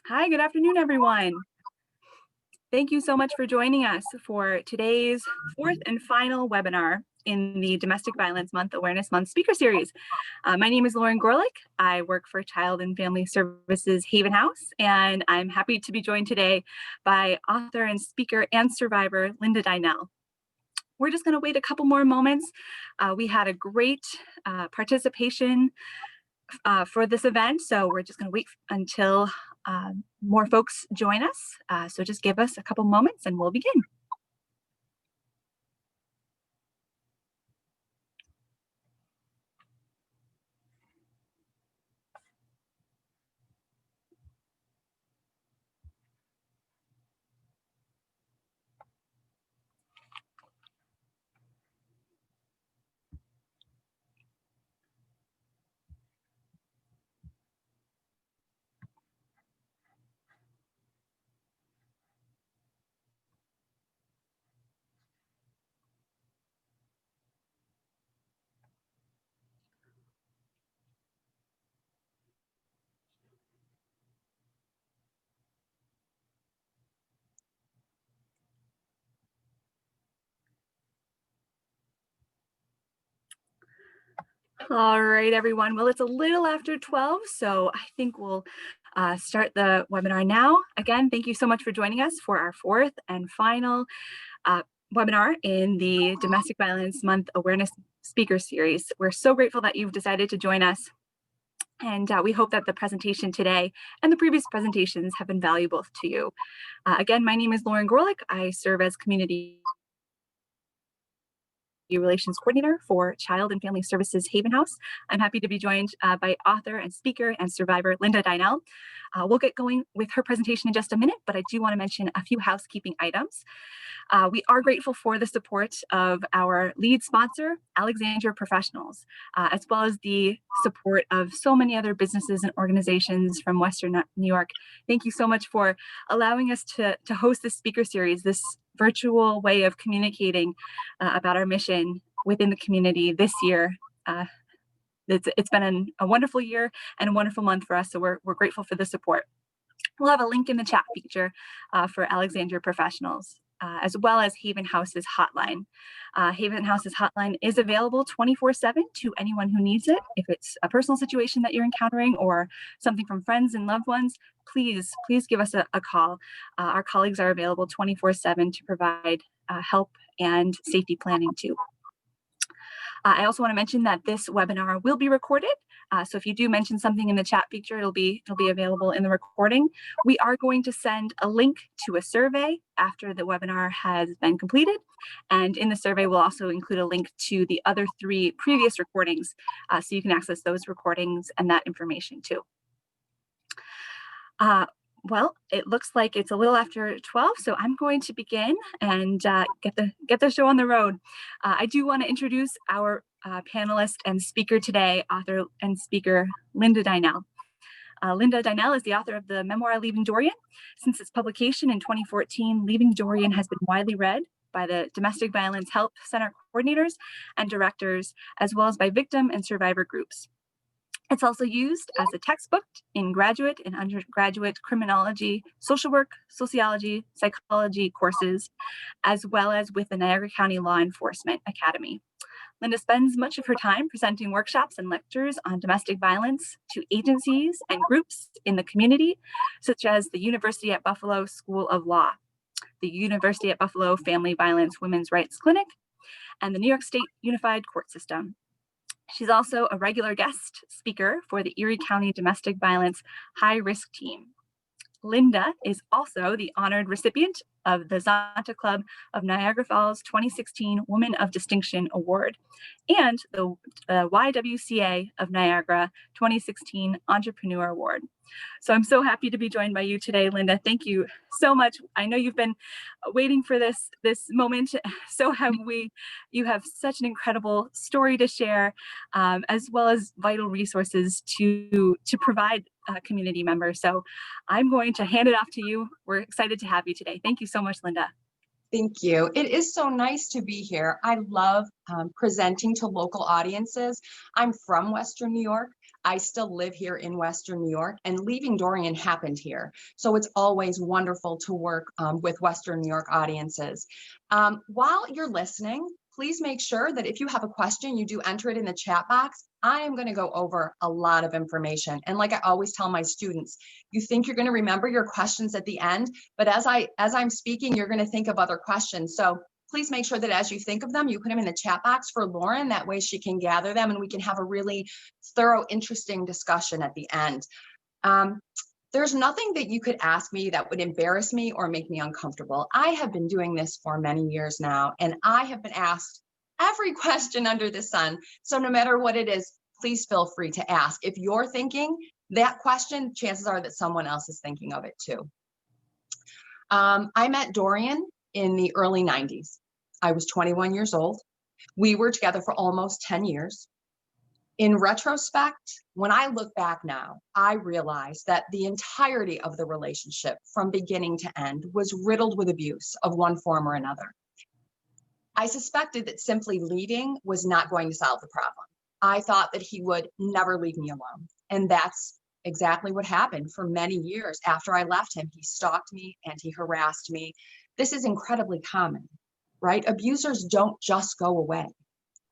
Hi, good afternoon, everyone. Thank you so much for joining us for today's fourth and final webinar in the Domestic Violence Month Awareness Month speaker series. My name is Lauren Gorlick. I work for Child and Family Services Haven House, and I'm happy to be joined today by author and speaker and survivor Linda Dynel. We're just going to wait a couple more moments. We had a great participation for this event, so we're just going to wait until more folks join us. So just give us a couple moments and we'll begin. All right, everyone. Well, it's a little after 12, so I think we'll start the webinar now. Again, thank you so much for joining us for our fourth and final webinar in the Domestic Violence Month Awareness Speaker Series. We're so grateful that you've decided to join us. And we hope that the presentation today and the previous presentations have been valuable to you. Again, my name is Lauren Gorlick. I serve as Community Relations Coordinator for Child and Family Services Haven House. I'm happy to be joined by author and speaker and survivor Linda Dynel. We'll get going with her presentation in just a minute, but I do want to mention a few housekeeping items. We are grateful for the support of our lead sponsor, Alexandria Professionals, as well as the support of so many other businesses and organizations from Western New York. Thank you so much for allowing us to host this speaker series, this virtual way of communicating about our mission within the community this year. It's been a wonderful year and a wonderful month for us, so we're grateful for the support. We'll have a link in the chat feature for Alexandria Professionals, as well as Haven House's hotline. Haven House's hotline is available 24/7 to anyone who needs it. If it's a personal situation that you're encountering or something from friends and loved ones, please give us a call. Our colleagues are available 24/7 to provide help and safety planning too. I also want to mention that this webinar will be recorded. So if you do mention something in the chat feature, it'll be available in the recording. We are going to send a link to a survey after the webinar has been completed. And in the survey, we'll also include a link to the other 3 previous recordings, so you can access those recordings and that information too. Well, it looks like it's a little after 12, so I'm going to begin and get the show on the road. I do want to introduce our panelist and speaker today, author and speaker Linda Dynel. Linda Dynel is the author of the memoir Leaving Dorian. Since its publication in 2014, Leaving Dorian has been widely read by the Domestic Violence Help Center coordinators and directors, as well as by victim and survivor groups. It's also used as a textbook in graduate and undergraduate criminology, social work, sociology, psychology courses, as well as with the Niagara County Law Enforcement Academy. Linda spends much of her time presenting workshops and lectures on domestic violence to agencies and groups in the community, such as the University at Buffalo School of Law, the University at Buffalo Family Violence Women's Rights Clinic, and the New York State Unified Court System. She's also a regular guest speaker for the Erie County Domestic Violence High Risk Team. Linda is also the honored recipient of the Zonta Club of Niagara Falls 2016 Woman of Distinction Award and the YWCA of Niagara 2016 Entrepreneur Award. So I'm so happy to be joined by you today, Linda. Thank you so much. I know you've been waiting for this moment. So have we. You have such an incredible story to share, as well as vital resources to provide community members. So I'm going to hand it off to you. We're excited to have you today. Thank you so much, Linda. Thank you. It is so nice to be here. I love presenting to local audiences. I'm from Western New York. I still live here in Western New York, and Leaving Dorian happened here. So it's always wonderful to work with Western New York audiences. While you're listening, please make sure that if you have a question, you do enter it in the chat box. I am going to go over a lot of information. And like I always tell my students, you think you're going to remember your questions at the end, but as I'm speaking, you're going to think of other questions. So please make sure that as you think of them, you put them in the chat box for Lauren. That way she can gather them and we can have a really thorough, interesting discussion at the end. There's nothing that you could ask me that would embarrass me or make me uncomfortable. I have been doing this for many years now, and I have been asked every question under the sun. So no matter what it is, please feel free to ask. If you're thinking that question, chances are that someone else is thinking of it too. I met Dorian in the early 90s. I was 21 years old. We were together for almost 10 years. In retrospect, when I look back now, I realize that the entirety of the relationship from beginning to end was riddled with abuse of one form or another. I suspected that simply leaving was not going to solve the problem. I thought that he would never leave me alone. And that's exactly what happened. For many years after I left him, he stalked me and he harassed me. This is incredibly common, right? Abusers don't just go away.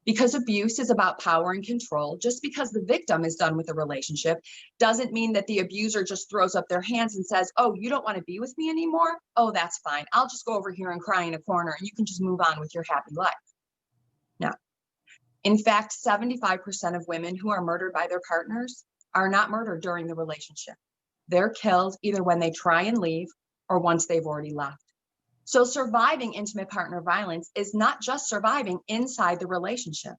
Because abuse is about power and control, just because the victim is done with the relationship doesn't mean that the abuser just throws up their hands and says, oh, you don't want to be with me anymore? Oh, that's fine. I'll just go over here and cry in a corner and you can just move on with your happy life. No. In fact, 75% of women who are murdered by their partners are not murdered during the relationship. They're killed either when they try and leave or once they've already left. So surviving intimate partner violence is not just surviving inside the relationship.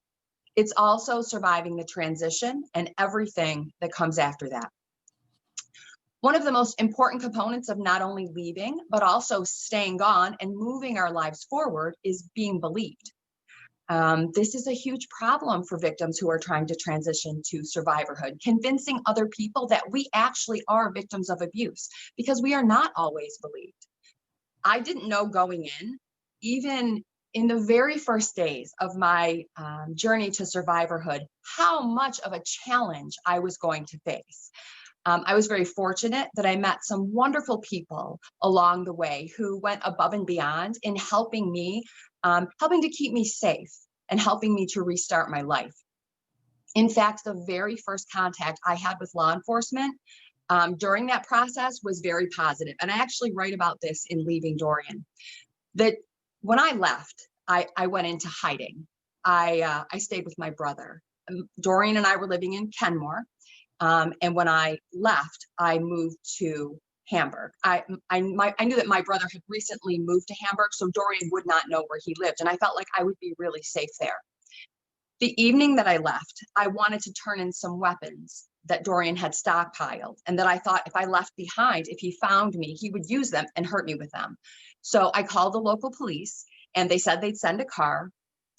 It's also surviving the transition and everything that comes after that. One of the most important components of not only leaving, but also staying on and moving our lives forward is being believed. This is a huge problem for victims who are trying to transition to survivorhood, convincing other people that we actually are victims of abuse, because we are not always believed. I didn't know going in, even in the very first days of my journey to survivorhood, how much of a challenge I was going to face. I was very fortunate that I met some wonderful people along the way who went above and beyond in helping me, helping to keep me safe and helping me to restart my life. In fact, the very first contact I had with law enforcement during that process was very positive. And I actually write about this in Leaving Dorian, that when I left, I went into hiding. I stayed with my brother. Dorian and I were living in Kenmore. And when I left, I moved to Hamburg. I knew that my brother had recently moved to Hamburg, so Dorian would not know where he lived. And I felt like I would be really safe there. The evening that I left, I wanted to turn in some weapons that Dorian had stockpiled, and that I thought if I left behind, if he found me, he would use them and hurt me with them. So I called the local police and they said they'd send a car.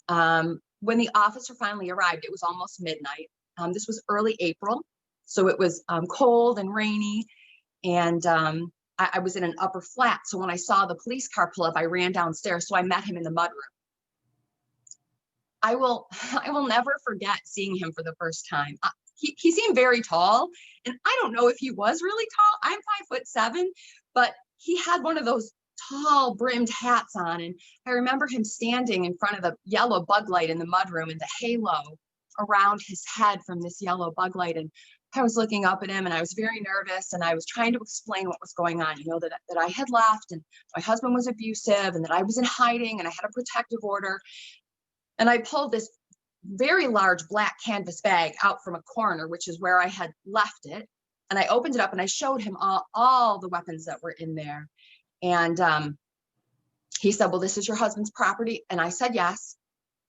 When the officer finally arrived, it was almost midnight. This was early April. So it was cold and rainy, and I was in an upper flat. So when I saw the police car pull up, I ran downstairs. So I met him in the mudroom. I will never forget seeing him for the first time. He seemed very tall, and I don't know if he was really tall. I'm 5'7", but he had one of those tall brimmed hats on. And I remember him standing in front of the yellow bug light in the mudroom and the halo around his head from this yellow bug light. And I was looking up at him and I was very nervous, and I was trying to explain what was going on, that I had left and my husband was abusive and that I was in hiding and I had a protective order. And I pulled this very large black canvas bag out from a corner, which is where I had left it. And I opened it up and I showed him all the weapons that were in there. And he said, well, this is your husband's property. And I said, yes.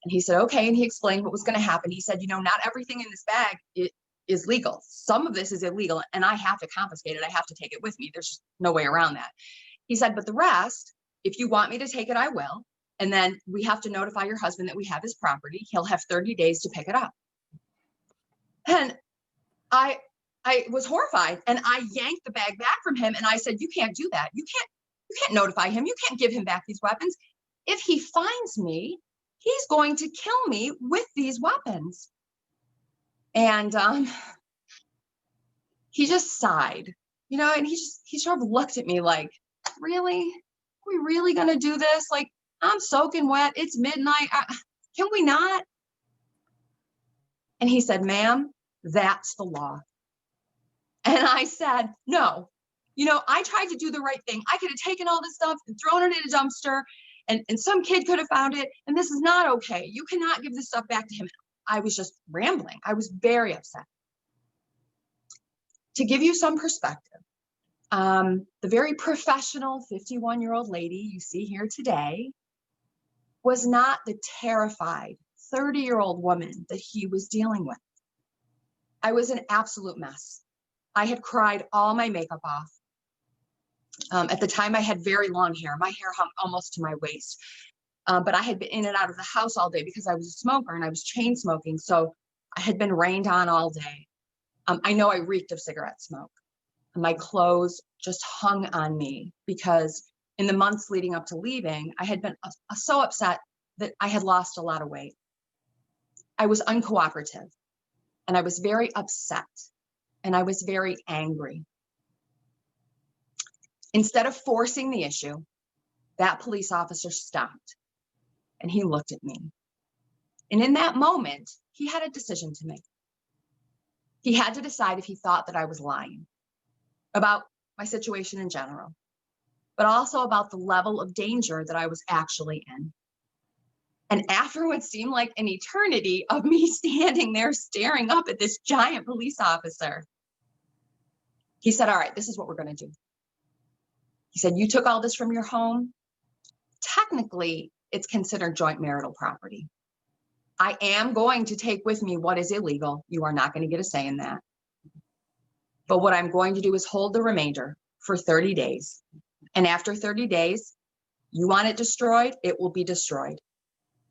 And he said, okay. And he explained what was going to happen. He said, not everything in this bag is legal. Some of this is illegal and I have to confiscate it. I have to take it with me. There's just no way around that. He said, but the rest, if you want me to take it, I will. And then we have to notify your husband that we have his property. He'll have 30 days to pick it up. And I was horrified, and I yanked the bag back from him and I said, you can't do that. You can't notify him. You can't give him back these weapons. If he finds me, he's going to kill me with these weapons. And he just sighed, and he sort of looked at me like, really? Are we really going to do this? Like, I'm soaking wet. It's midnight. Can we not? And he said, ma'am, that's the law. And I said, no, I tried to do the right thing. I could have taken all this stuff and thrown it in a dumpster, and some kid could have found it. And this is not okay. You cannot give this stuff back to him. I was just rambling. I was very upset. To give you some perspective, the very professional 51-year-old lady you see here today was not the terrified 30-year-old woman that he was dealing with. I was an absolute mess. I had cried all my makeup off. At the time, I had very long hair. My hair hung almost to my waist. But I had been in and out of the house all day because I was a smoker and I was chain smoking. So I had been rained on all day. I know I reeked of cigarette smoke. My clothes just hung on me because in the months leading up to leaving, I had been so upset that I had lost a lot of weight. I was uncooperative and I was very upset and I was very angry. Instead of forcing the issue, that police officer stopped and he looked at me. And in that moment, he had a decision to make. He had to decide if he thought that I was lying about my situation in general, but also about the level of danger that I was actually in. And after what seemed like an eternity of me standing there staring up at this giant police officer, he said, all right, this is what we're going to do. He said, you took all this from your home. Technically, it's considered joint marital property. I am going to take with me what is illegal. You are not going to get a say in that. But what I'm going to do is hold the remainder for 30 days. And after 30 days, you want it destroyed, it will be destroyed.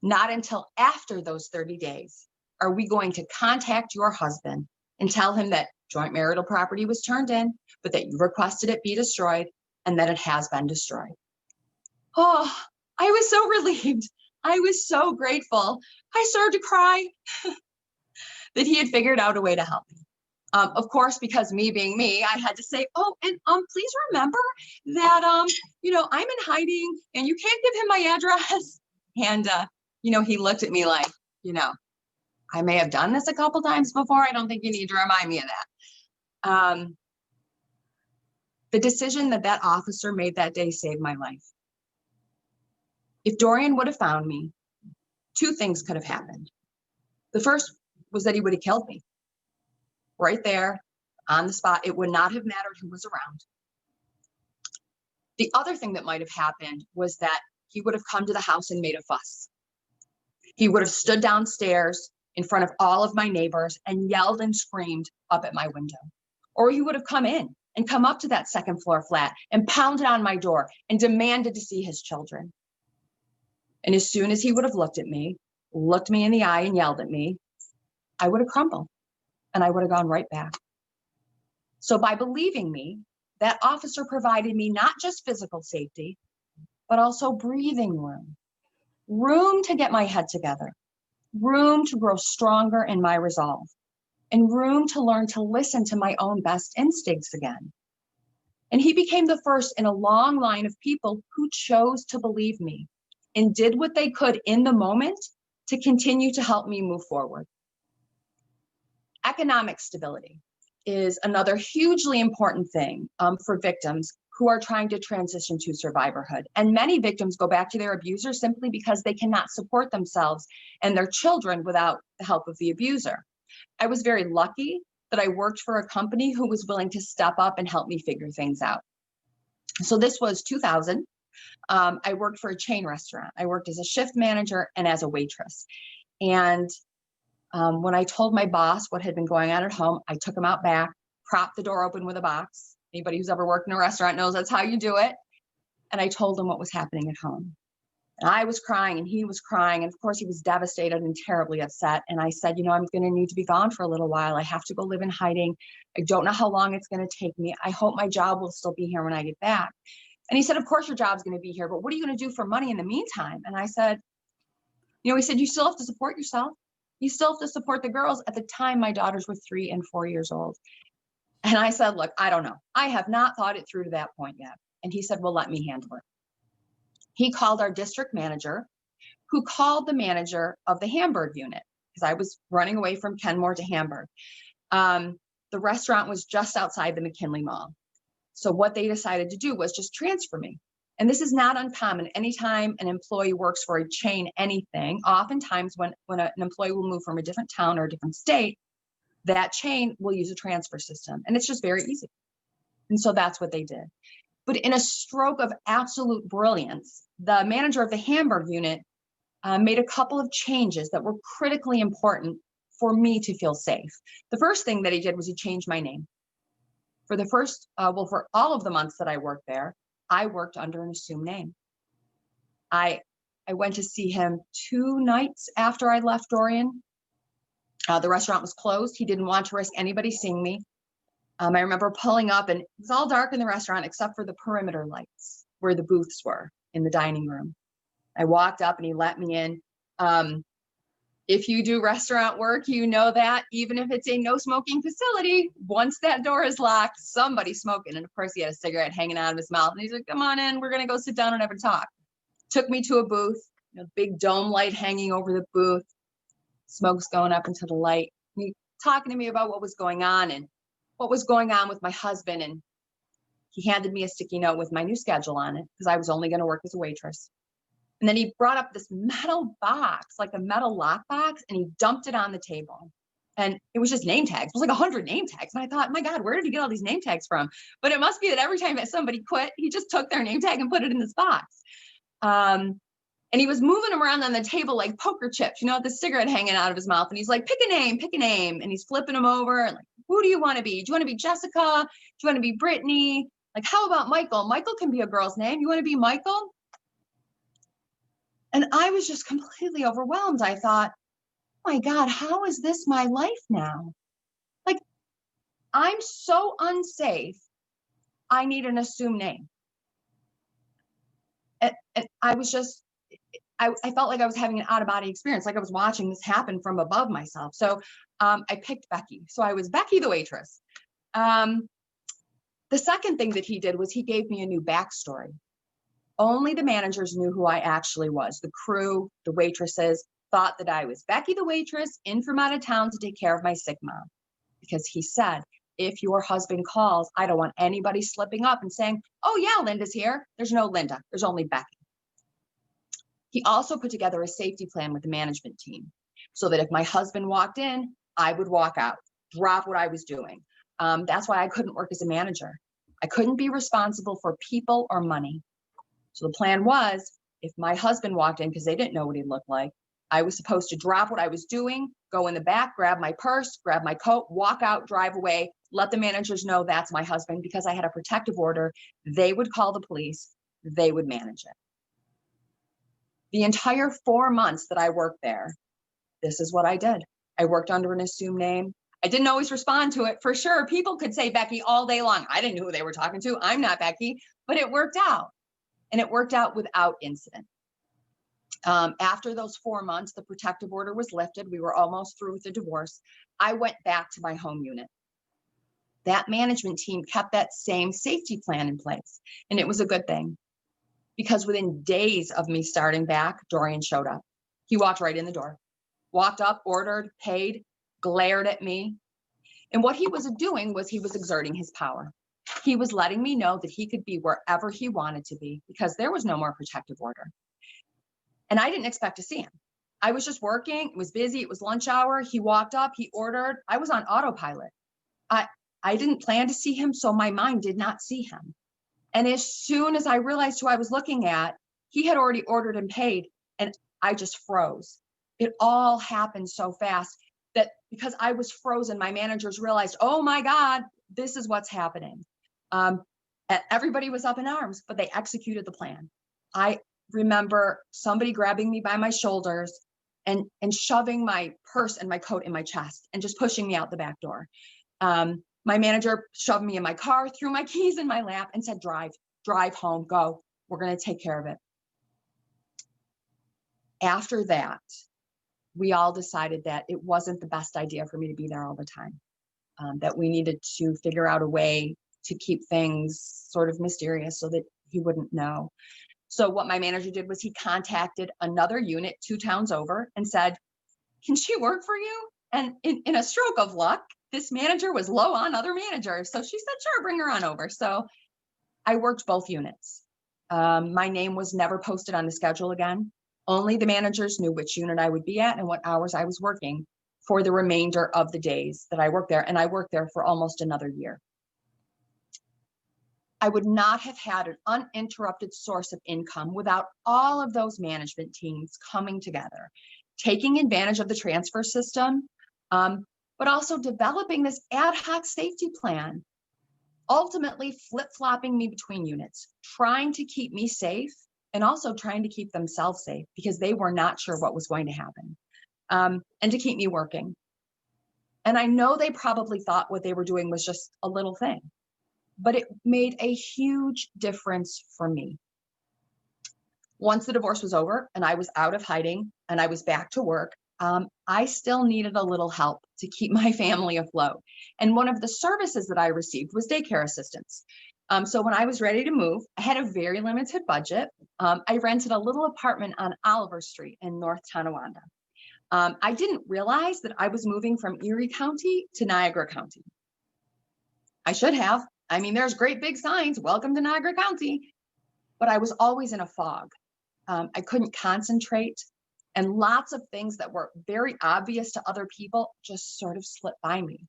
Not until after those 30 days are we going to contact your husband and tell him that joint marital property was turned in, but that you requested it be destroyed and that it has been destroyed. Oh, I was so relieved. I was so grateful. I started to cry that he had figured out a way to help me. Of course, because me being me, I had to say, oh, and please remember that, I'm in hiding and you can't give him my address. And, he looked at me like, I may have done this a couple times before. I don't think you need to remind me of that. The decision that officer made that day saved my life. If Dorian would have found me, two things could have happened. The first was that he would have killed me right there on the spot. It would not have mattered who was around. The other thing that might have happened was that he would have come to the house and made a fuss. He would have stood downstairs in front of all of my neighbors and yelled and screamed up at my window. Or he would have come in and come up to that second floor flat and pounded on my door and demanded to see his children. And as soon as he would have looked me in the eye and yelled at me, I would have crumbled and I would have gone right back. So by believing me, that officer provided me not just physical safety, but also breathing room to get my head together, room to grow stronger in my resolve, and room to learn to listen to my own best instincts again. And he became the first in a long line of people who chose to believe me and did what they could in the moment to continue to help me move forward. Economic stability is another hugely important thing for victims who are trying to transition to survivorhood. And many victims go back to their abuser simply because they cannot support themselves and their children without the help of the abuser. I was very lucky that I worked for a company who was willing to step up and help me figure things out. So this was 2000. I worked for a chain restaurant. I worked as a shift manager and as a waitress. And when I told my boss what had been going on at home, I took him out back, propped the door open with a box. Anybody who's ever worked in a restaurant knows that's how you do it. And I told him what was happening at home. And I was crying and he was crying. And of course, he was devastated and terribly upset. And I said, I'm going to need to be gone for a little while. I have to go live in hiding. I don't know how long it's going to take me. I hope my job will still be here when I get back. And he said, of course, your job's going to be here, but what are you going to do for money in the meantime? And I said, he said, you still have to support yourself. You still have to support the girls. At the time, my daughters were 3 and 4 years old. And I said, look, I don't know. I have not thought it through to that point yet. And he said, well, let me handle it. He called our district manager, who called the manager of the Hamburg unit, because I was running away from Kenmore to Hamburg. The restaurant was just outside the McKinley Mall. So what they decided to do was just transfer me. And this is not uncommon. Anytime an employee works for a chain, anything, oftentimes when an employee will move from a different town or a different state, that chain will use a transfer system. And it's just very easy. And so that's what they did. But in a stroke of absolute brilliance, the manager of the Hamburg unit made a couple of changes that were critically important for me to feel safe. The first thing that he did was he changed my name. For the first, for all of the months that I worked there, I worked under an assumed name. I went to see him 2 nights after I left Dorian. The restaurant was closed. He didn't want to risk anybody seeing me. I remember pulling up, and it was all dark in the restaurant except for the perimeter lights where the booths were in the dining room. I walked up and he let me in. If you do restaurant work, you know that even if it's a no smoking facility, once that door is locked, somebody's smoking. And of course he had a cigarette hanging out of his mouth and he's like, come on in, we're going to go sit down and have a talk. Took me to a booth, big dome light hanging over the booth, smoke's going up into the light. He talking to me about what was going on and what was going on with my husband. And he handed me a sticky note with my new schedule on it because I was only going to work as a waitress. And then he brought up this metal box, like a metal lock box, and he dumped it on the table. And it was just name tags. It was like 100 name tags. And I thought, my God, where did he get all these name tags from? But it must be that every time that somebody quit, he just took their name tag and put it in this box. And he was moving them around on the table like poker chips, with the cigarette hanging out of his mouth. And he's like, pick a name, pick a name. And he's flipping them over. And like, who do you want to be? Do you want to be Jessica? Do you want to be Brittany? Like, how about Michael? Michael can be a girl's name. You want to be Michael? And I was just completely overwhelmed. I thought, oh my God, how is this my life now? Like, I'm so unsafe. I need an assumed name. And I was just, I felt like I was having an out-of-body experience, like I was watching this happen from above myself. So I picked Becky. So I was Becky the waitress. The second thing that he did was he gave me a new backstory. Only the managers knew who I actually was. The crew, the waitresses thought that I was Becky the waitress in from out of town to take care of my sick mom. Because he said, if your husband calls, I don't want anybody slipping up and saying, oh yeah, Linda's here. There's no Linda, there's only Becky. He also put together a safety plan with the management team so that if my husband walked in, I would walk out, drop what I was doing. That's why I couldn't work as a manager. I couldn't be responsible for people or money. So the plan was, if my husband walked in, because they didn't know what he looked like, I was supposed to drop what I was doing, go in the back, grab my purse, grab my coat, walk out, drive away, let the managers know that's my husband. Because I had a protective order, they would call the police, they would manage it. The entire 4 months that I worked there, this is what I did. I worked under an assumed name. I didn't always respond to it. For sure, people could say Becky all day long. I didn't know who they were talking to. I'm not Becky, but it worked out. And it worked out without incident. After those 4 months, the protective order was lifted. We were almost through with the divorce. I went back to my home unit. That management team kept that same safety plan in place. And it was a good thing because within days of me starting back, Dorian showed up. He walked right in the door, walked up, ordered, paid, glared at me. And what he was doing was he was exerting his power. He was letting me know that he could be wherever he wanted to be because there was no more protective order. And I didn't expect to see him. I was just working. It was busy. It was lunch hour. He walked up. He ordered. I was on autopilot. I didn't plan to see him, so my mind did not see him. And as soon as I realized who I was looking at, he had already ordered and paid, and I just froze. It all happened so fast that because I was frozen, my managers realized, oh my God, this is what's happening. Everybody was up in arms, but they executed the plan. I remember somebody grabbing me by my shoulders and shoving my purse and my coat in my chest and just pushing me out the back door. My manager shoved me in my car, threw my keys in my lap and said, drive home, go. We're going to take care of it. After that, we all decided that it wasn't the best idea for me to be there all the time. that we needed to figure out a way to keep things sort of mysterious so that he wouldn't know. So what my manager did was he contacted another unit 2 towns over and said, can she work for you? And in a stroke of luck, this manager was low on other managers. So she said, sure, bring her on over. So I worked both units. My name was never posted on the schedule again. Only the managers knew which unit I would be at and what hours I was working for the remainder of the days that I worked there. And I worked there for almost another year. I would not have had an uninterrupted source of income without all of those management teams coming together, taking advantage of the transfer system, but also developing this ad hoc safety plan, ultimately flip-flopping me between units, trying to keep me safe and also trying to keep themselves safe because they were not sure what was going to happen, and to keep me working. And I know they probably thought what they were doing was just a little thing, but it made a huge difference for me. Once the divorce was over and I was out of hiding and I was back to work, I still needed a little help to keep my family afloat. And one of the services that I received was Daycare Assistance. So when I was ready to move, I had a very limited budget. I rented a little apartment on Oliver Street in North Tonawanda. I didn't realize that I was moving from Erie County to Niagara County. I should have. I mean, there's great big signs, welcome to Niagara County, but I was always in a fog. I couldn't concentrate, and lots of things that were very obvious to other people just sort of slipped by me.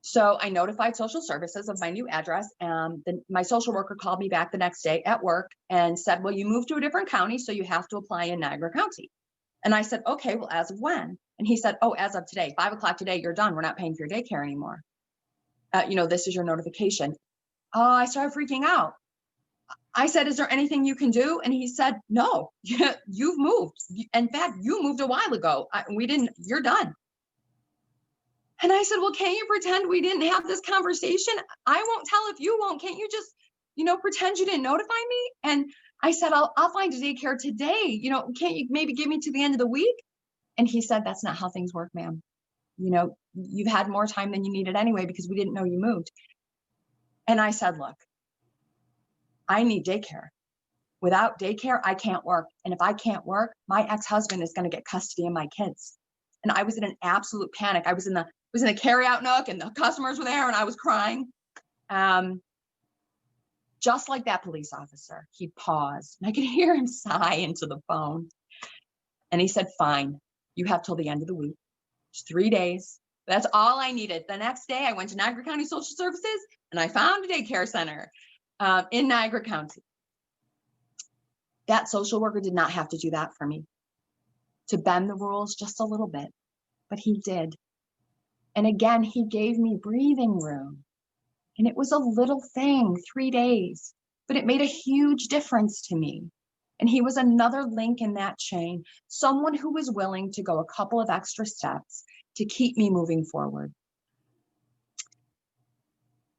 So I notified social services of my new address, and my social worker called me back the next day at work and said, well, you moved to a different county, so you have to apply in Niagara County. And I said, okay, well, as of when? And he said, oh, as of today, 5 o'clock today, you're done. We're not paying for your daycare anymore. This is your notification. Oh, I started freaking out. I said, is there anything you can do? And he said, no, you've moved. In fact, you moved a while ago. You're done. And I said, well, can't you pretend we didn't have this conversation? I won't tell if you won't. Can't you just, pretend you didn't notify me? And I said, I'll find a daycare today. Can't you maybe give me to the end of the week? And he said, that's not how things work, ma'am. You've had more time than you needed anyway, because we didn't know you moved. And I said, look, I need daycare. Without daycare, I can't work. And if I can't work, my ex-husband is going to get custody of my kids. And I was in an absolute panic. I was in the carry-out nook, and the customers were there, and I was crying. Just like that police officer, he paused, and I could hear him sigh into the phone. And he said, fine, you have till the end of the week. It's 3 days. That's all I needed. The next day, I went to Niagara County Social Services, and I found a daycare center in Niagara County. That social worker did not have to do that for me, to bend the rules just a little bit, but he did. And again, he gave me breathing room. And it was a little thing, 3 days, but it made a huge difference to me. And he was another link in that chain, someone who was willing to go a couple of extra steps to keep me moving forward.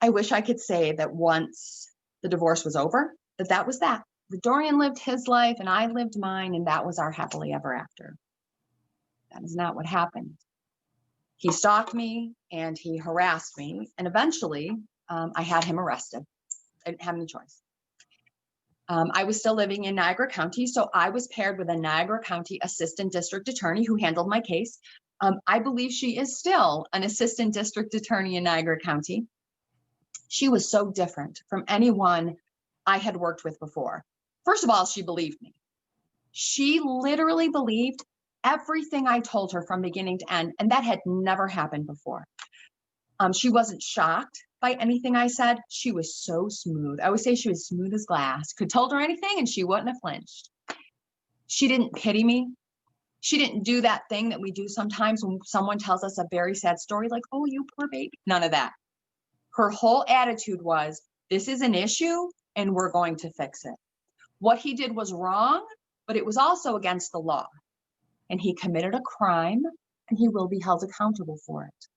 I wish I could say that once the divorce was over, that was that. Dorian lived his life and I lived mine, and that was our happily ever after. That is not what happened. He stalked me and he harassed me, and eventually I had him arrested. I didn't have any choice. I was still living in Niagara County, so I was paired with a Niagara County assistant district attorney who handled my case. I believe she is still an assistant district attorney in Niagara County. She was so different from anyone I had worked with before. First of all, she believed me. She literally believed everything I told her from beginning to end, and that had never happened before. She wasn't shocked by anything I said. She was so smooth. I always say she was smooth as glass. Could told her anything and she wouldn't have flinched. She didn't pity me. She didn't do that thing that we do sometimes when someone tells us a very sad story, like, oh, you poor baby. None of that. Her whole attitude was, this is an issue and we're going to fix it. What he did was wrong, but it was also against the law. And he committed a crime and he will be held accountable for it.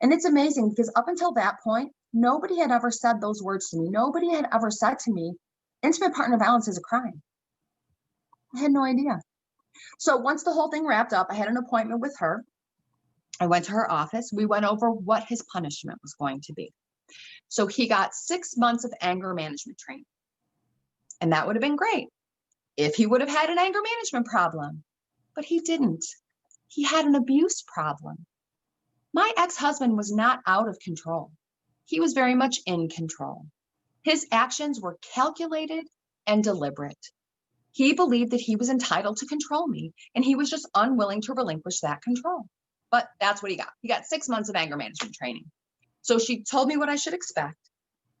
And it's amazing because up until that point, nobody had ever said those words to me. Nobody had ever said to me, intimate partner violence is a crime. I had no idea. So once the whole thing wrapped up, I had an appointment with her. I went to her office. We went over what his punishment was going to be. So he got 6 months of anger management training. And that would have been great if he would have had an anger management problem. But he didn't. He had an abuse problem. My ex-husband was not out of control. He was very much in control. His actions were calculated and deliberate. He believed that he was entitled to control me, and he was just unwilling to relinquish that control. But that's what he got. He got 6 months of anger management training. So she told me what I should expect.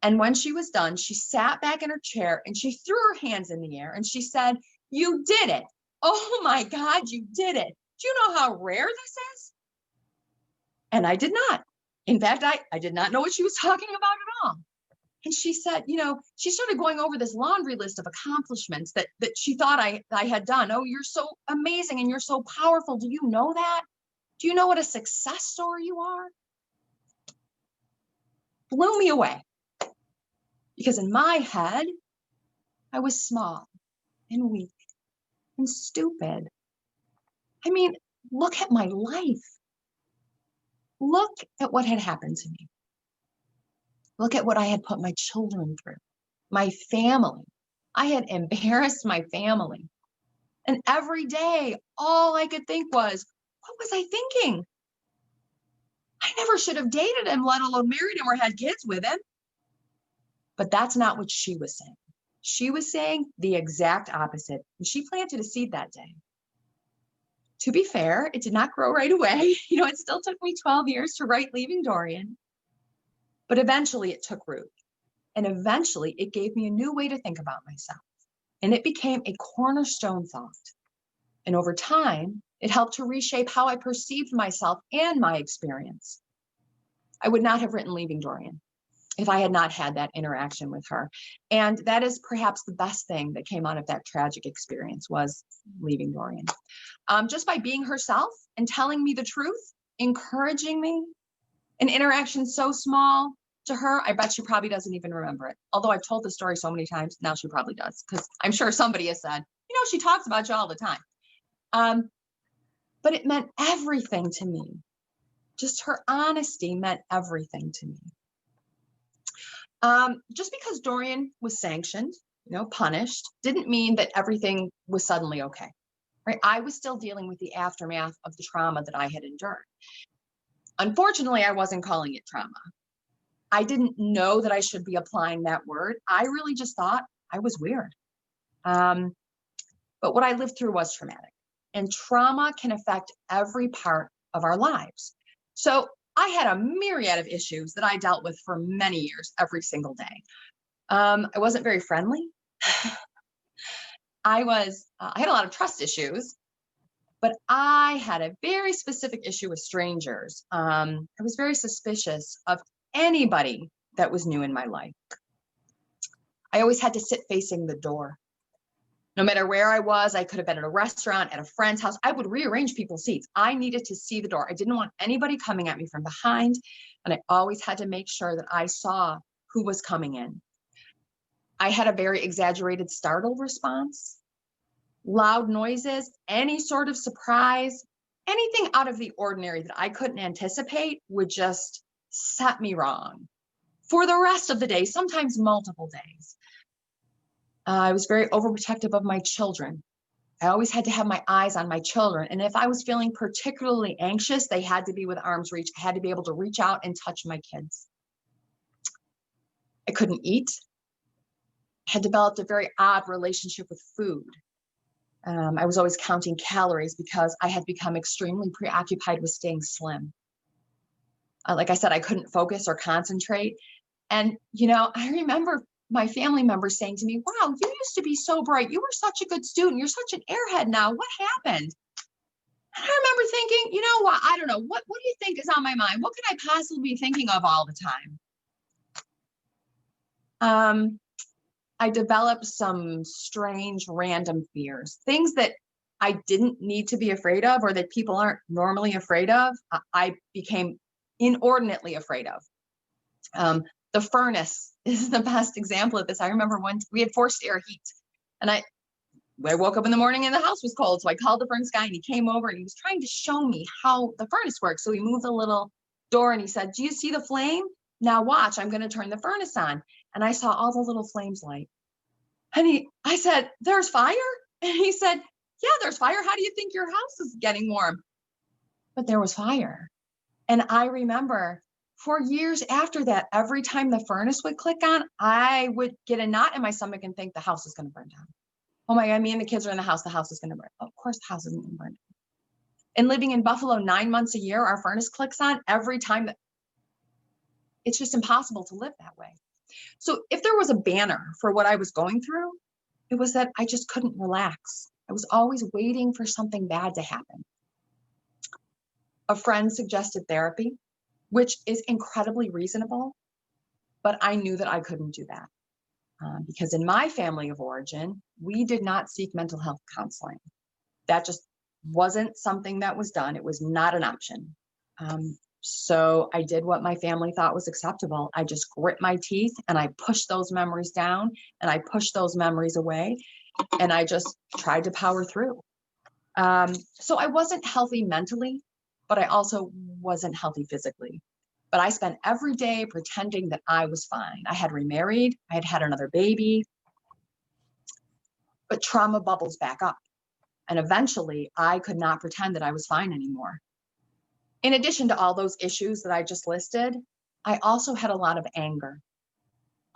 And when she was done, she sat back in her chair and she threw her hands in the air and she said, "You did it. Oh my God, you did it. Do you know how rare this is?" And I did not. In fact, I did not know what she was talking about at all. And she said, she started going over this laundry list of accomplishments that she thought I had done. "Oh, you're so amazing and you're so powerful. Do you know that? Do you know what a success story you are?" Blew me away. Because in my head, I was small and weak and stupid. I mean, look at my life. Look at what had happened to me. Look at what I had put my children through, my family. I had embarrassed my family. And every day, all I could think was, what was I thinking? I never should have dated him, let alone married him or had kids with him. But that's not what she was saying. She was saying the exact opposite. And she planted a seed that day. To be fair, it did not grow right away. It still took me 12 years to write Leaving Dorian. But eventually it took root. And eventually it gave me a new way to think about myself. And it became a cornerstone thought. And over time, it helped to reshape how I perceived myself and my experience. I would not have written Leaving Dorian if I had not had that interaction with her. And that is perhaps the best thing that came out of that tragic experience was Leaving Dorian. Just by being herself and telling me the truth, encouraging me, an interaction so small to her, I bet she probably doesn't even remember it. Although I've told the story so many times, now she probably does, because I'm sure somebody has said, she talks about you all the time. But it meant everything to me. Just her honesty meant everything to me. Just because Dorian was sanctioned, punished, didn't mean that everything was suddenly okay, right? I was still dealing with the aftermath of the trauma that I had endured. Unfortunately, I wasn't calling it trauma. I didn't know that I should be applying that word. I really just thought I was weird. But what I lived through was traumatic, and trauma can affect every part of our lives. So I had a myriad of issues that I dealt with for many years, every single day. I wasn't very friendly. I had a lot of trust issues, but I had a very specific issue with strangers. I was very suspicious of anybody that was new in my life. I always had to sit facing the door. No matter where I was, I could have been at a restaurant, at a friend's house. I would rearrange people's seats. I needed to see the door. I didn't want anybody coming at me from behind. And I always had to make sure that I saw who was coming in. I had a very exaggerated startle response, loud noises, any sort of surprise, anything out of the ordinary that I couldn't anticipate would just set me wrong for the rest of the day, sometimes multiple days. I was very overprotective of my children. I always had to have my eyes on my children. And if I was feeling particularly anxious, they had to be with arm's reach. I had to be able to reach out and touch my kids. I couldn't eat. I had developed a very odd relationship with food. I was always counting calories because I had become extremely preoccupied with staying slim. Like I said, I couldn't focus or concentrate. And, I remember my family members saying to me, "Wow, you used to be so bright. You were such a good student. You're such an airhead now. What happened?" And I remember thinking, you know what? I don't know. What do you think is on my mind? What could I possibly be thinking of all the time? I developed some strange random fears, things that I didn't need to be afraid of or that people aren't normally afraid of. I became inordinately afraid of. The furnace is the best example of this. I remember when we had forced air heat, and I woke up in the morning and the house was cold. So I called the furnace guy and he came over and he was trying to show me how the furnace works. So he moved the little door and he said, do you see the flame? Now watch, I'm going to turn the furnace on. And I saw all the little flames light. And I said, there's fire? And he said, yeah, there's fire. How do you think your house is getting warm? But there was fire. And I remember for years after that, every time the furnace would click on, I would get a knot in my stomach and think the house is going to burn down. Oh my God, me and the kids are in the house is going to burn. Of course, the house isn't going to burn down. And living in Buffalo 9 months a year, our furnace clicks on every time. It's just impossible to live that way. So if there was a banner for what I was going through, it was that I just couldn't relax. I was always waiting for something bad to happen. A friend suggested therapy, which is incredibly reasonable, but I knew that I couldn't do that because in my family of origin, we did not seek mental health counseling. That just wasn't something that was done. It was not an option. So I did what my family thought was acceptable. I just grit my teeth and I pushed those memories down and I pushed those memories away and I just tried to power through. So I wasn't healthy mentally, but I also wasn't healthy physically. But I spent every day pretending that I was fine. I had remarried, I had had another baby, but trauma bubbles back up. And eventually I could not pretend that I was fine anymore. In addition to all those issues that I just listed, I also had a lot of anger,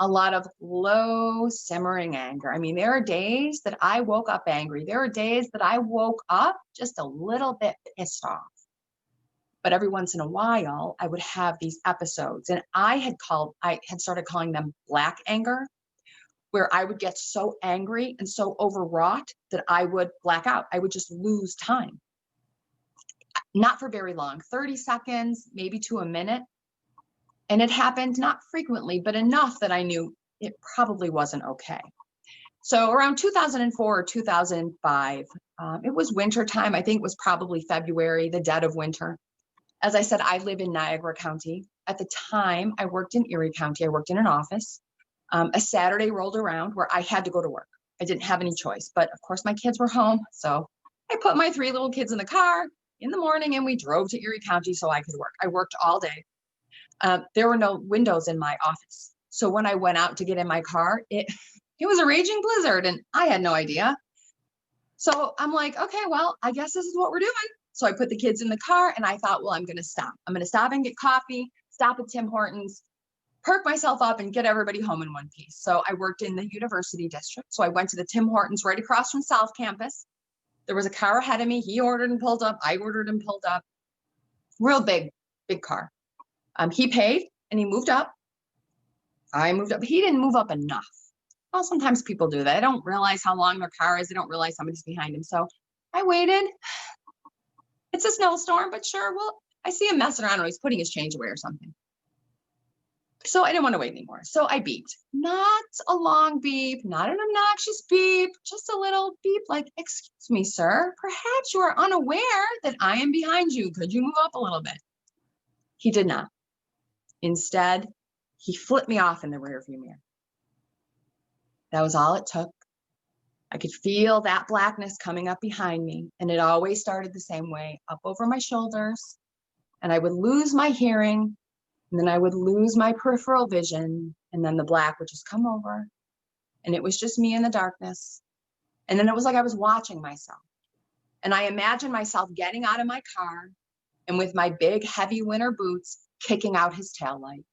a lot of low simmering anger. I mean, there are days that I woke up angry. There are days that I woke up just a little bit pissed off. But every once in a while, I would have these episodes, and I had started calling them black anger, where I would get so angry and so overwrought that I would black out. I would just lose time. Not for very long, 30 seconds, maybe to a minute. And it happened not frequently, but enough that I knew it probably wasn't okay. So around 2004 or 2005, it was winter time. I think it was probably February, the dead of winter. As I said, I live in Niagara County. At the time, I worked in Erie County. I worked in an office. A Saturday rolled around where I had to go to work. I didn't have any choice, but of course my kids were home. So I put my 3 little kids in the car in the morning and we drove to Erie County so I could work. I worked all day. There were no windows in my office. So when I went out to get in my car, it was a raging blizzard and I had no idea. So I'm like, okay, well, I guess this is what we're doing. So I put the kids in the car and I thought, well, I'm going to stop. I'm going to stop and get coffee, stop at Tim Hortons, perk myself up and get everybody home in one piece. So I worked in the university district. So I went to the Tim Hortons right across from South Campus. There was a car ahead of me. He ordered and pulled up. I ordered and pulled up. Real big car. He paid and he moved up. I moved up. He didn't move up enough. Well, sometimes people do that. They don't realize how long their car is. They don't realize somebody's behind him. So I waited. It's a snowstorm, but sure. Well, I see him messing around. He's putting his change away or something. So I didn't want to wait anymore. So I beeped. Not a long beep, not an obnoxious beep, just a little beep like, excuse me, sir, perhaps you are unaware that I am behind you. Could you move up a little bit? He did not. Instead, he flipped me off in the rearview mirror. That was all it took. I could feel that blackness coming up behind me, and it always started the same way, up over my shoulders, and I would lose my hearing, and then I would lose my peripheral vision, and then the black would just come over, and it was just me in the darkness. And then it was like I was watching myself, and I imagined myself getting out of my car, and with my big, heavy winter boots, kicking out his taillight.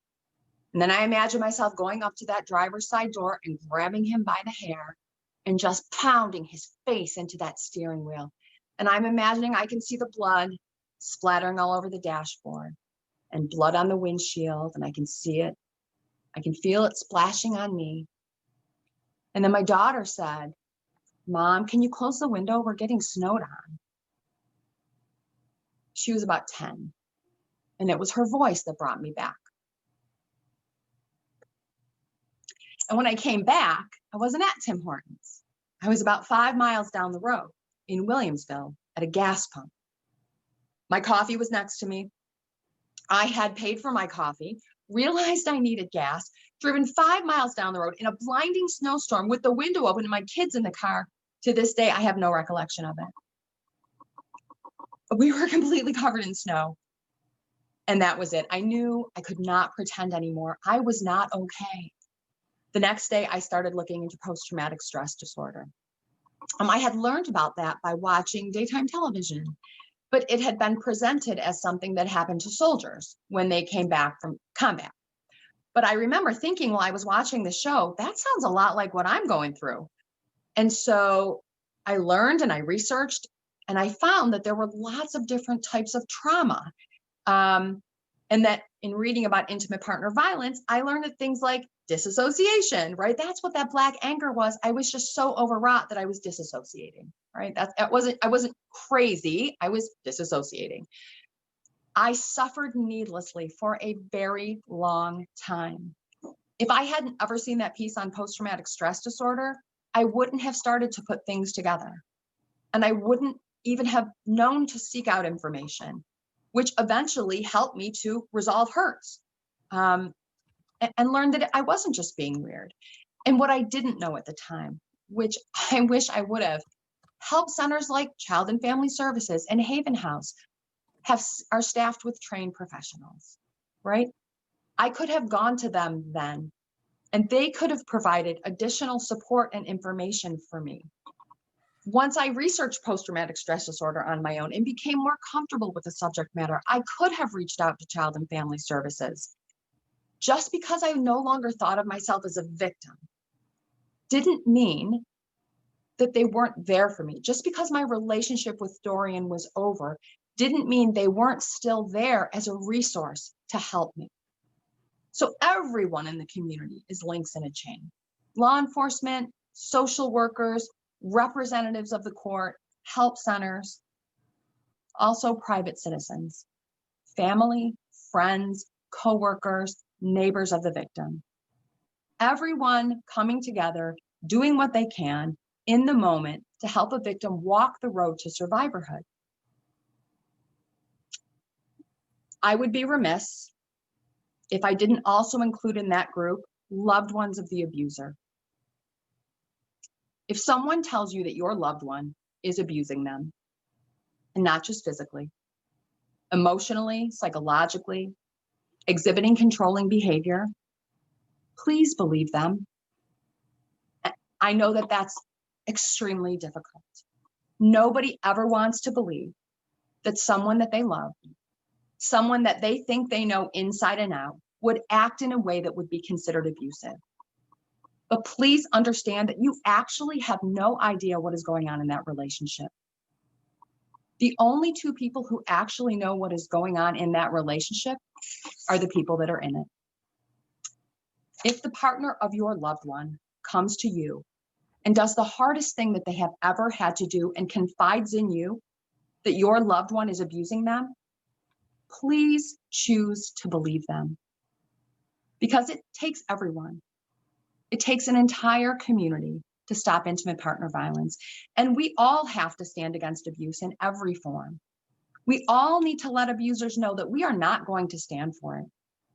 And then I imagined myself going up to that driver's side door and grabbing him by the hair and just pounding his face into that steering wheel. And I'm imagining I can see the blood splattering all over the dashboard and blood on the windshield, and I can see it. I can feel it splashing on me. And then my daughter said, Mom, can you close the window? We're getting snowed on. She was about 10, and it was her voice that brought me back. And when I came back, I wasn't at Tim Hortons. I was about 5 miles down the road in Williamsville at a gas pump. My coffee was next to me. I had paid for my coffee, realized I needed gas, driven 5 miles down the road in a blinding snowstorm with the window open and my kids in the car, To this day, I have no recollection of it. We were completely covered in snow. And that was it. I knew I could not pretend anymore. I was not okay. The next day, I started looking into post-traumatic stress disorder. I had learned about that by watching daytime television, but it had been presented as something that happened to soldiers when they came back from combat. But I remember thinking while I was watching the show, that sounds a lot like what I'm going through. And so I learned and I researched, and I found that there were lots of different types of trauma. And that in reading about intimate partner violence, I learned that things like disassociation, right? That's what that black anger was. I was just so overwrought that I was disassociating, right? I wasn't crazy. I was disassociating. I suffered needlessly for a very long time. If I hadn't ever seen that piece on post-traumatic stress disorder, I wouldn't have started to put things together. And I wouldn't even have known to seek out information, which eventually helped me to resolve hurts and learn that I wasn't just being weird. And what I didn't know at the time, which I wish I would have, help centers like Child and Family Services and Haven House are staffed with trained professionals, right? I could have gone to them then, and they could have provided additional support and information for me. Once I researched post-traumatic stress disorder on my own and became more comfortable with the subject matter, I could have reached out to Child and Family Services. Just because I no longer thought of myself as a victim didn't mean that they weren't there for me. Just because my relationship with Dorian was over didn't mean they weren't still there as a resource to help me. So everyone in the community is links in a chain. Law enforcement, social workers, representatives of the court, help centers, also private citizens, family, friends, coworkers, neighbors of the victim. Everyone coming together, doing what they can in the moment to help a victim walk the road to survivorhood. I would be remiss if I didn't also include in that group loved ones of the abuser. If someone tells you that your loved one is abusing them, and not just physically, emotionally, psychologically, exhibiting controlling behavior, please believe them. I know that that's extremely difficult. Nobody ever wants to believe that someone that they love, someone that they think they know inside and out, would act in a way that would be considered abusive. But please understand that you actually have no idea what is going on in that relationship. The only two people who actually know what is going on in that relationship are the people that are in it. If the partner of your loved one comes to you and does the hardest thing that they have ever had to do and confides in you that your loved one is abusing them, please choose to believe them. Because it takes everyone. It takes an entire community to stop intimate partner violence. And we all have to stand against abuse in every form. We all need to let abusers know that we are not going to stand for it.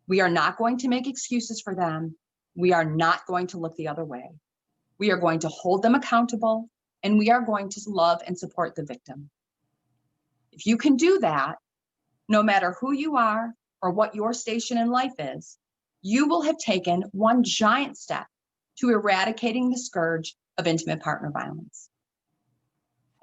We are not going to make excuses for them. We are not going to look the other way. We are going to hold them accountable, and we are going to love and support the victim. If you can do that, no matter who you are or what your station in life is, you will have taken one giant step to eradicating the scourge of intimate partner violence.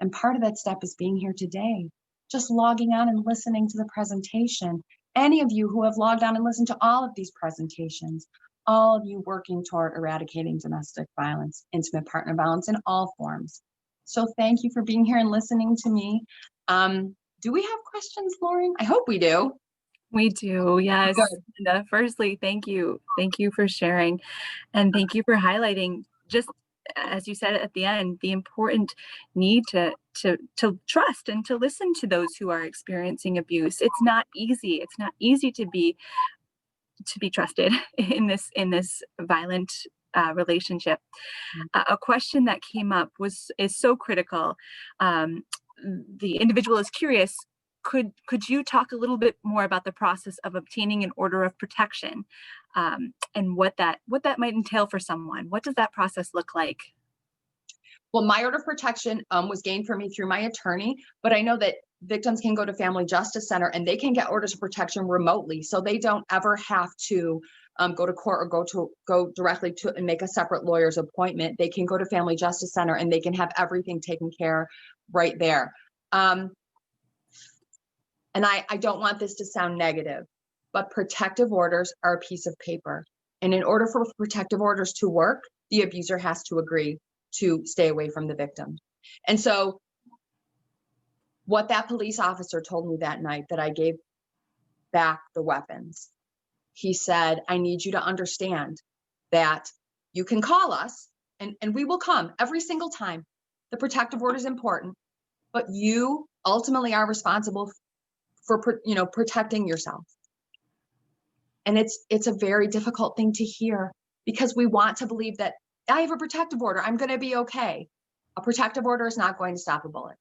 And part of that step is being here today, just logging on and listening to the presentation. Any of you who have logged on and listened to all of these presentations, all of you working toward eradicating domestic violence, intimate partner violence in all forms. So thank you for being here and listening to me. Do we have questions, Lauren? I hope we do. We do, yes. And, firstly, thank you. Thank you for sharing. And thank you for highlighting, just as you said at the end, the important need to trust and to listen to those who are experiencing abuse. It's not easy. It's not easy to be trusted in this violent relationship. A question that came up is so critical. The individual is curious. Could you talk a little bit more about the process of obtaining an order of protection, and what that might entail for someone? What does that process look like? Well, my order of protection was gained for me through my attorney, but I know that victims can go to Family Justice Center and they can get orders of protection remotely, so they don't ever have to go to court or go directly to and make a separate lawyer's appointment. They can go to Family Justice Center and they can have everything taken care right there. And I don't want this to sound negative, but protective orders are a piece of paper. And in order for protective orders to work, the abuser has to agree to stay away from the victim. And so what that police officer told me that night that I gave back the weapons, he said, I need you to understand that you can call us and we will come every single time. The protective order is important, but you ultimately are responsible for protecting yourself. And it's a very difficult thing to hear, because we want to believe that I have a protective order, I'm going to be okay. A protective order is not going to stop a bullet.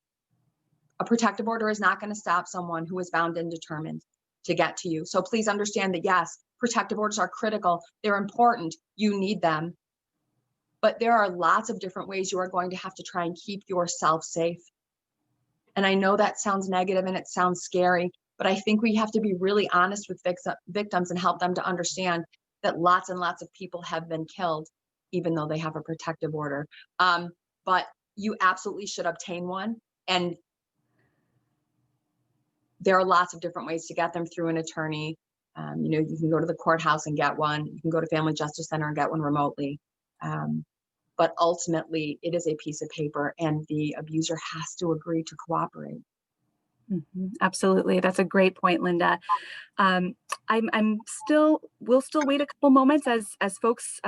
A protective order is not going to stop someone who is bound and determined to get to you. So please understand that, yes, protective orders are critical. They're important. You need them. But there are lots of different ways you are going to have to try and keep yourself safe. And I know that sounds negative and it sounds scary, but I think we have to be really honest with victims and help them to understand that lots and lots of people have been killed, even though they have a protective order. But you absolutely should obtain one. And there are lots of different ways to get them through an attorney. You can go to the courthouse and get one. You can go to Family Justice Center and get one remotely. But ultimately, it is a piece of paper, and the abuser has to agree to cooperate. Absolutely. That's a great point, Linda. We'll still wait a couple moments as folks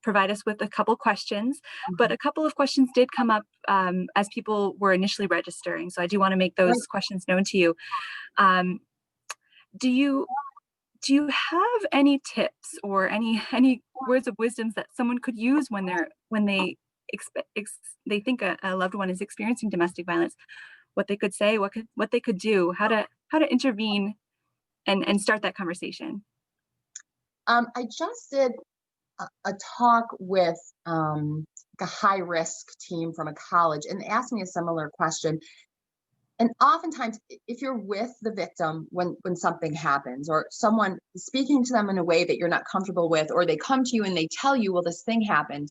provide us with a couple questions, but a couple of questions did come up as people were initially registering. So I do want to make those questions known to you. Do you have any tips or any words of wisdom that someone could use when they think a loved one is experiencing domestic violence? What they could say, what they could do, how to intervene and start that conversation? I just did a talk with a high risk team from a college, and they asked me a similar question. And oftentimes, if you're with the victim when something happens, or someone speaking to them in a way that you're not comfortable with, or they come to you and they tell you, well, this thing happened.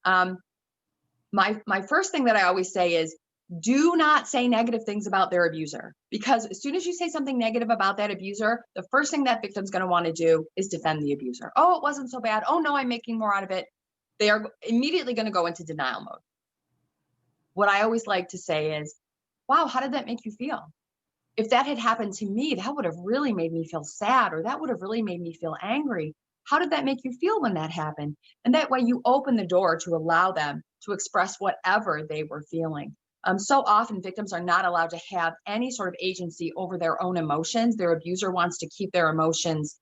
My first thing that I always say is, do not say negative things about their abuser, because as soon as you say something negative about that abuser, the first thing that victim's going to want to do is defend the abuser. Oh, it wasn't so bad. Oh no, I'm making more out of it. They are immediately going to go into denial mode. What I always like to say is, wow, how did that make you feel? If that had happened to me, that would have really made me feel sad, or that would have really made me feel angry. How did that make you feel when that happened? And that way you open the door to allow them to express whatever they were feeling. So often victims are not allowed to have any sort of agency over their own emotions. Their abuser wants to keep their emotions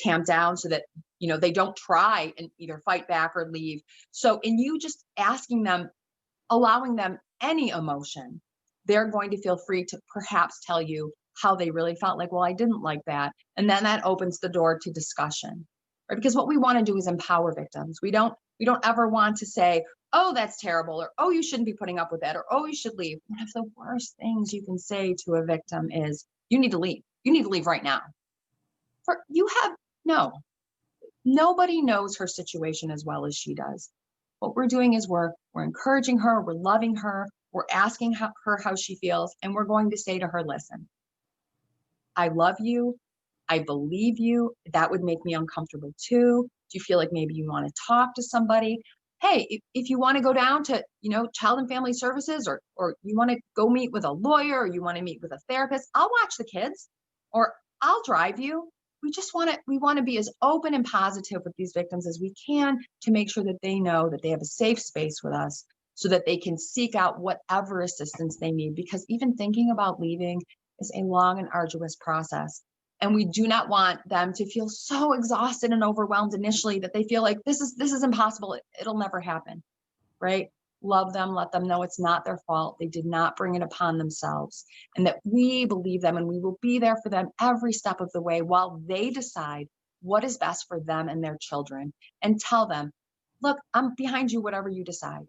tamped down so that, they don't try and either fight back or leave. So in you just asking them, allowing them any emotion, they're going to feel free to perhaps tell you how they really felt, like, well, I didn't like that. And then that opens the door to discussion, right? Because what we want to do is empower victims. We don't ever want to say, oh, that's terrible, or oh, you shouldn't be putting up with that, or oh, you should leave. One of the worst things you can say to a victim is, you need to leave. You need to leave right now. Nobody knows her situation as well as she does. What we're doing is we're encouraging her, we're loving her, we're asking her how she feels, and we're going to say to her, listen, I love you, I believe you, that would make me uncomfortable too. Do you feel like maybe you want to talk to somebody? Hey, if you want to go down to, Child and Family Services, or you want to go meet with a lawyer, or you want to meet with a therapist, I'll watch the kids, or I'll drive you. We want to be as open and positive with these victims as we can, to make sure that they know that they have a safe space with us, so that they can seek out whatever assistance they need, because even thinking about leaving is a long and arduous process. And we do not want them to feel so exhausted and overwhelmed initially that they feel like this is impossible. It'll never happen, right? Love them, let them know it's not their fault. They did not bring it upon themselves, and that we believe them, and we will be there for them every step of the way while they decide what is best for them and their children, and tell them, look, I'm behind you, whatever you decide.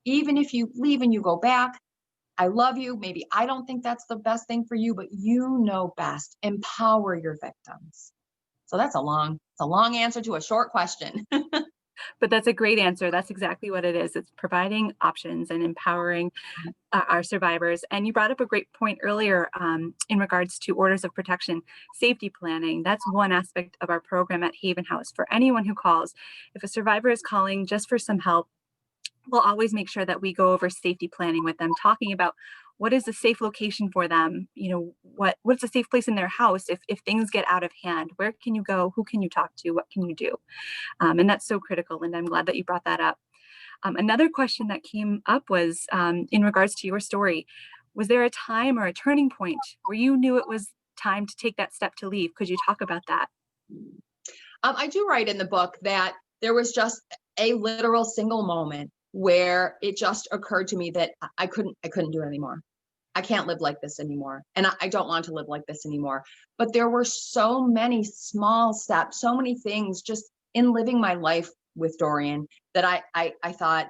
Even if you leave and you go back, I love you. Maybe I don't think that's the best thing for you, but you know best. Empower your victims. So that's it's a long answer to a short question. But that's a great answer. That's exactly what it is. It's providing options and empowering our survivors. And you brought up a great point earlier in regards to orders of protection, safety planning. That's one aspect of our program at Haven House. For anyone who calls, if a survivor is calling just for some help, we'll always make sure that we go over safety planning with them, talking about what is a safe location for them, what's a safe place in their house if things get out of hand, where can you go, who can you talk to, what can you do, and that's so critical. And I'm glad that you brought that up. Another question that came up was in regards to your story. Was there a time or a turning point where you knew it was time to take that step to leave? Could you talk about that? I do write in the book that there was just a literal single moment where it just occurred to me that I couldn't do it anymore. I can't live like this anymore. And I don't want to live like this anymore. But there were so many small steps, so many things just in living my life with Dorian that I thought,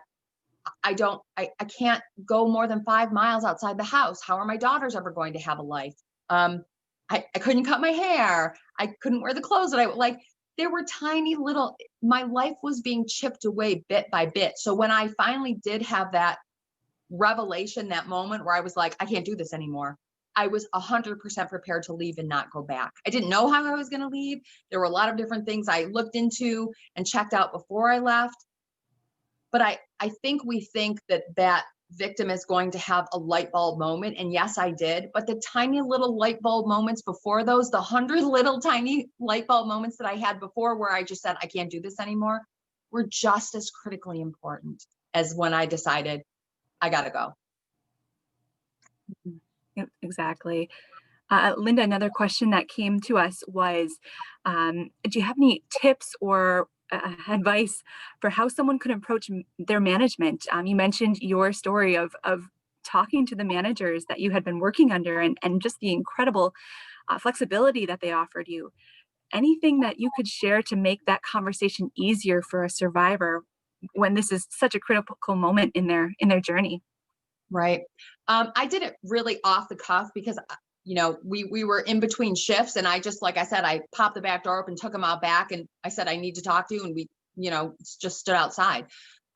I can't go more than 5 miles outside the house. How are my daughters ever going to have a life? I couldn't cut my hair. I couldn't wear the clothes that I like. There were tiny little, my life was being chipped away bit by bit. So when I finally did have that revelation, that moment where I was like, I can't do this anymore, I was 100% prepared to leave and not go back. I didn't know how I was going to leave. There were a lot of different things I looked into and checked out before I left. But I think we think that victim is going to have a light bulb moment. And yes, I did. But the tiny little light bulb moments before those, the 100 little tiny light bulb moments that I had before where I just said, I can't do this anymore, were just as critically important as when I decided I got to go. Yep, exactly. Linda, another question that came to us was, do you have any tips or advice for how someone could approach their management? You mentioned your story of talking to the managers that you had been working under and just the incredible flexibility that they offered you. Anything that you could share to make that conversation easier for a survivor when this is such a critical moment in their journey? Right. I did it really off the cuff because, we were in between shifts and I just, like I said, I popped the back door open, took him out back and I said, I need to talk to you. And we, just stood outside.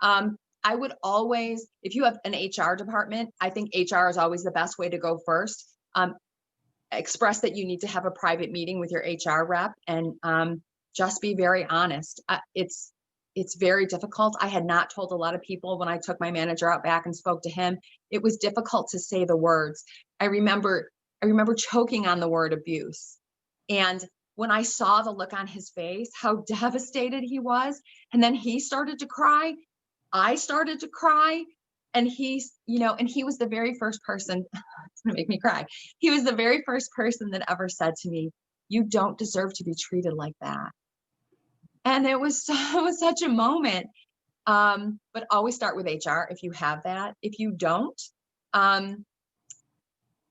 I would always, if you have an HR department, I think HR is always the best way to go first. Express that you need to have a private meeting with your HR rep and just be very honest. It's very difficult. I had not told a lot of people when I took my manager out back and spoke to him. It was difficult to say the words. I remember choking on the word abuse. And when I saw the look on his face, how devastated he was, and then he started to cry, I started to cry. And he was the very first person, it's gonna make me cry. He was the very first person that ever said to me, you don't deserve to be treated like that. And it was such a moment. But always start with HR if you have that. If you don't,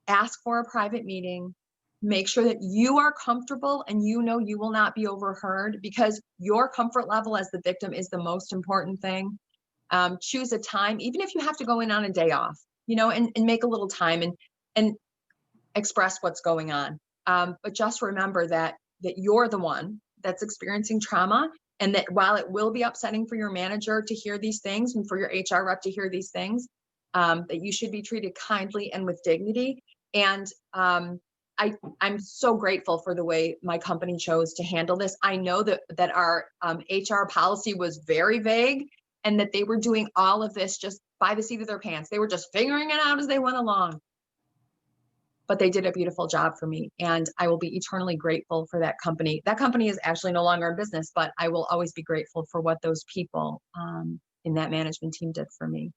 ask for a private meeting. Make sure that you are comfortable and you will not be overheard because your comfort level as the victim is the most important thing. Choose a time, even if you have to go in on a day off, and make a little time and express what's going on. But just remember that you're the one that's experiencing trauma, and that while it will be upsetting for your manager to hear these things and for your HR rep to hear these things, that you should be treated kindly and with dignity. And I'm so grateful for the way my company chose to handle this. I know that our HR policy was very vague and that they were doing all of this just by the seat of their pants. They were just figuring it out as they went along. But they did a beautiful job for me, and I will be eternally grateful for that company. That company is actually no longer in business, but I will always be grateful for what those people in that management team did for me.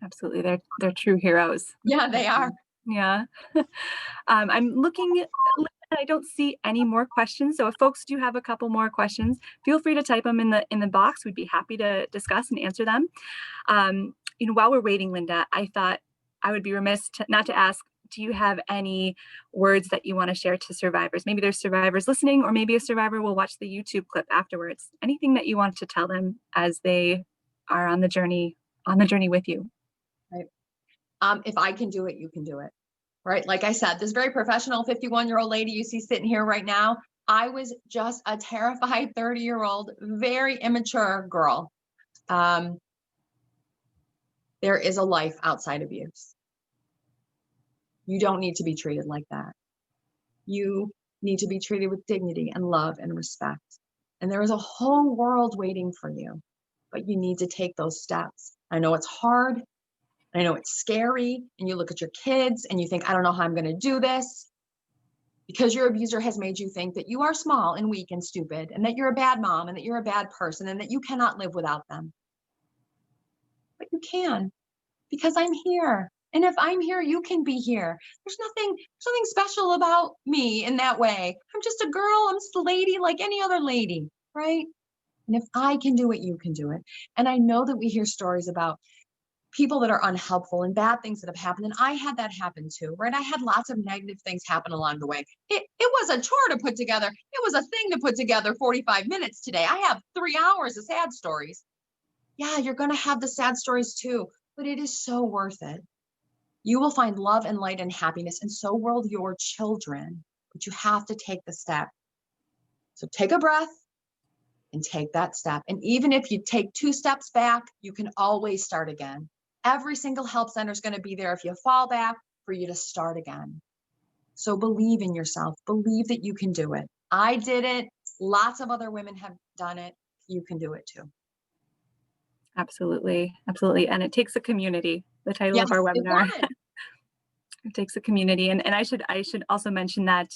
Absolutely, they're true heroes. Yeah, they are. Yeah. I'm looking. I don't see any more questions. So if folks do have a couple more questions, feel free to type them in the box. We'd be happy to discuss and answer them. While we're waiting, Linda, I thought I would be remiss not to ask, do you have any words that you want to share to survivors? Maybe there's survivors listening, or maybe a survivor will watch the YouTube clip afterwards. Anything that you want to tell them as they are on the journey on the journey with you. Right. If I can do it, you can do it. Right. Like I said, this very professional 51-year-old lady you see sitting here right now, I was just a terrified 30-year-old, very immature girl. There is a life outside abuse. You don't need to be treated like that. You need to be treated with dignity and love and respect. And there is a whole world waiting for you, but you need to take those steps. I know it's hard. I know it's scary. And you look at your kids and you think, I don't know how I'm going to do this. Because your abuser has made you think that you are small and weak and stupid, and that you're a bad mom, and that you're a bad person, and that you cannot live without them. But you can, because I'm here. And if I'm here, you can be here. There's nothing special about me in that way. I'm just a girl. I'm just a lady like any other lady, right? And if I can do it, you can do it. And I know that we hear stories about people that are unhelpful and bad things that have happened. And I had that happen too, right? I had lots of negative things happen along the way. It was a chore to put together. It was a thing to put together 45 minutes today. I have 3 hours of sad stories. Yeah, you're going to have the sad stories too, but it is so worth it. You will find love and light and happiness, and so will your children, but you have to take the step. So take a breath and take that step. And even if you take 2 steps back, you can always start again. Every single help center is going to be there if you fall back for you to start again. So believe in yourself. Believe that you can do it. I did it. Lots of other women have done it. You can do it too. Absolutely. Absolutely. And it takes a community, the title Yes, of our it webinar. was. It takes a community. And I should also mention that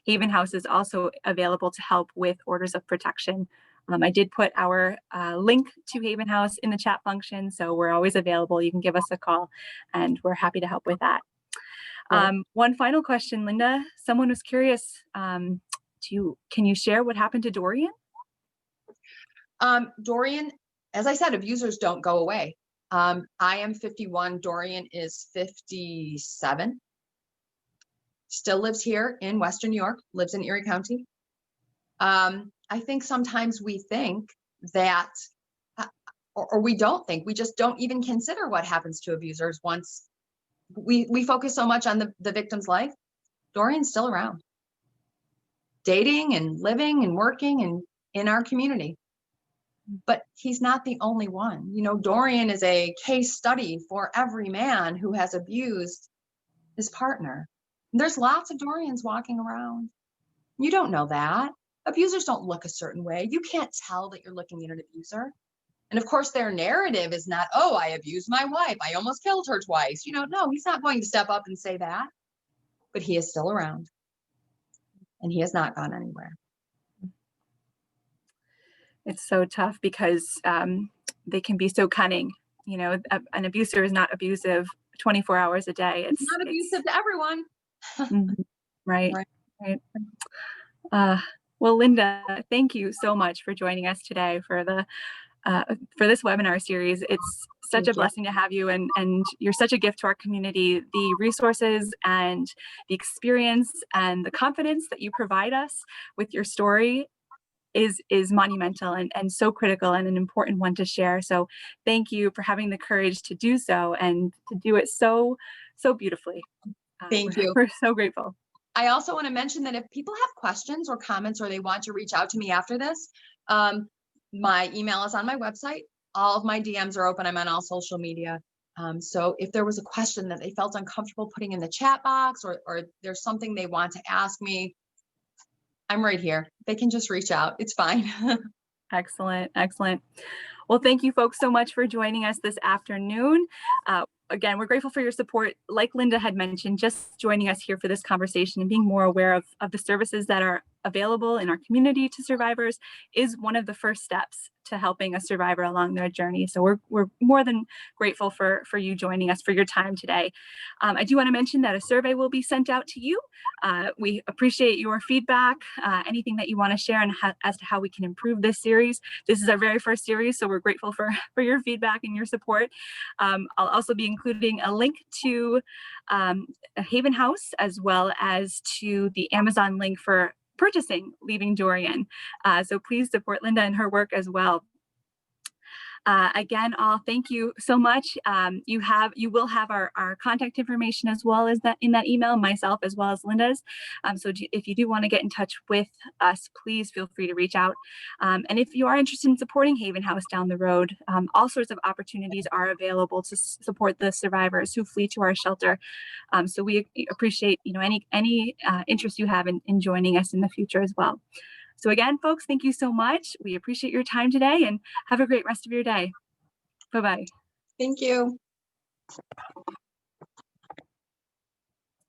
Haven House is also available to help with orders of protection. I did put our link to Haven House in the chat function, so we're always available. You can give us a call, and we're happy to help with that. One final question, Linda. Someone was curious. Can you share what happened to Dorian? Dorian, as I said, abusers don't go away. I am 51. Dorian is 57. Still lives here in Western New York, lives in Erie County. I think sometimes we think that, or we don't think, we just don't even consider what happens to abusers once we focus so much on the victim's life. Dorian's still around, dating and living and working and in our community. But he's not the only one. You know, Dorian is a case study for every man who has abused his partner. And there's lots of Dorians walking around. You don't know that. Abusers don't look a certain way. You can't tell that you're looking at an abuser. And of course, their narrative is not, oh, I abused my wife. I almost killed her twice. You know, no, he's not going to step up and say that. But he is still around. And he has not gone anywhere. It's so tough because they can be so cunning. You know, an abuser is not abusive 24 hours a day. It's not abusive to everyone. Right. Well, Linda, thank you so much for joining us today for this webinar series. It's such a blessing to have you, and you're such a gift to our community. The resources and the experience and the confidence that you provide us with your story is monumental and so critical and an important one to share. So thank you for having the courage to do so and to do it so beautifully. Thank you. We're so grateful. I also want to mention that if people have questions or comments, or they want to reach out to me after this, my email is on my website. All of my DMs are open. I'm on all social media. So if there was a question that they felt uncomfortable putting in the chat box, or there's something they want to ask me, I'm right here. They can just reach out. It's fine. Excellent. Excellent. Well, thank you folks so much for joining us this afternoon. Again, we're grateful for your support. Like Linda had mentioned, just joining us here for this conversation and being more aware of the services that are available in our community to survivors is one of the first steps to helping a survivor along their journey. So we're more than grateful for you joining us, for your time today. I do want to mention that a survey will be sent out to you. We appreciate your feedback, anything that you want to share, and as to how we can improve this series. This is our very first series, so we're grateful for your feedback and your support. I'll also be including a link to Haven House, as well as to the Amazon link for purchasing Leaving Dorian. So please support Linda and her work as well. Again, all thank you so much. You will have our contact information as well as that in that email, myself as well as Linda's. If you do want to get in touch with us, please feel free to reach out. And if you are interested in supporting Haven House down the road, all sorts of opportunities are available to support the survivors who flee to our shelter. So we appreciate any interest you have in joining us in the future as well. So again, folks, thank you so much. We appreciate your time today and have a great rest of your day. Bye-bye. Thank you.